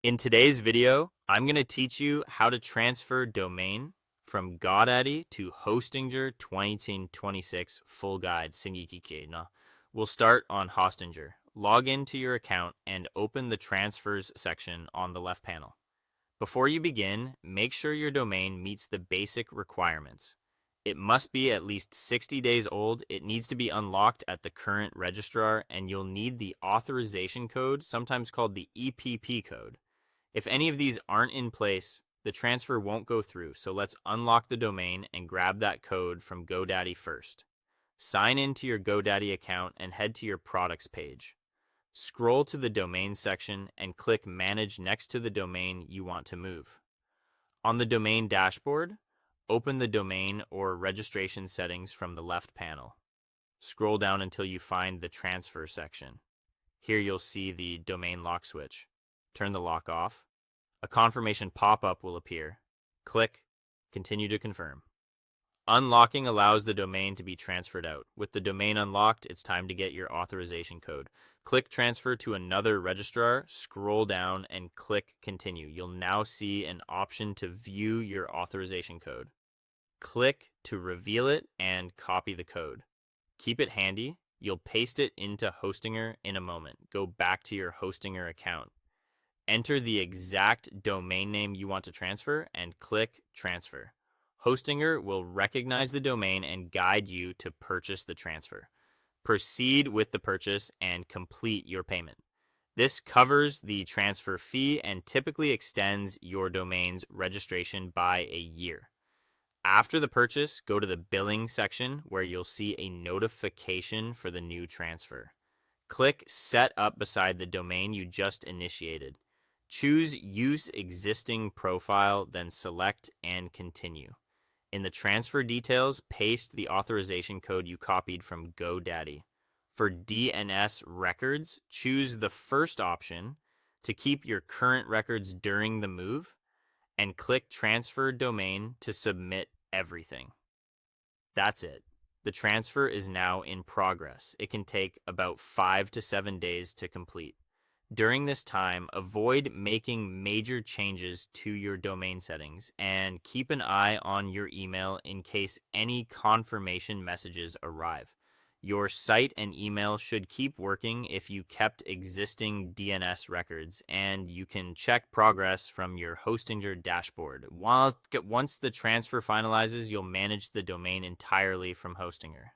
In today's video, I'm going to teach you how to transfer domain from GoDaddy to Hostinger 2026 Full Guide 생기기계. We'll start on Hostinger. Log into your account and open the Transfers section on the left panel. Before you begin, make sure your domain meets the basic requirements. It must be at least 60 days old, it needs to be unlocked at the current registrar, and you'll need the authorization code, sometimes called the EPP code. If any of these aren't in place, the transfer won't go through, so let's unlock the domain and grab that code from GoDaddy first. Sign into your GoDaddy account and head to your products page. Scroll to the domain section and click Manage next to the domain you want to move. On the domain dashboard, open the domain or registration settings from the left panel. Scroll down until you find the transfer section. Here you'll see the domain lock switch. Turn the lock off. A confirmation pop-up will appear. Click Continue to confirm. Unlocking allows the domain to be transferred out. With the domain unlocked, it's time to get your authorization code. Click Transfer to another registrar, scroll down, and click Continue. You'll now see an option to view your authorization code. Click to reveal it and copy the code. Keep it handy. You'll paste it into Hostinger in a moment. Go back to your Hostinger account. Enter the exact domain name you want to transfer and click Transfer. Hostinger will recognize the domain and guide you to purchase the transfer. Proceed with the purchase and complete your payment. This covers the transfer fee and typically extends your domain's registration by a year. After the purchase, go to the billing section where you'll see a notification for the new transfer. Click Set Up beside the domain you just initiated. Choose Use Existing Profile, then select and continue. In the transfer details, paste the authorization code you copied from GoDaddy. For DNS records, choose the first option to keep your current records during the move, and click Transfer Domain to submit everything. That's it. The transfer is now in progress. It can take about 5 to 7 days to complete. During this time, avoid making major changes to your domain settings and keep an eye on your email in case any confirmation messages arrive. Your site and email should keep working if you kept existing DNS records, and you can check progress from your Hostinger dashboard. Once the transfer finalizes, you'll manage the domain entirely from Hostinger.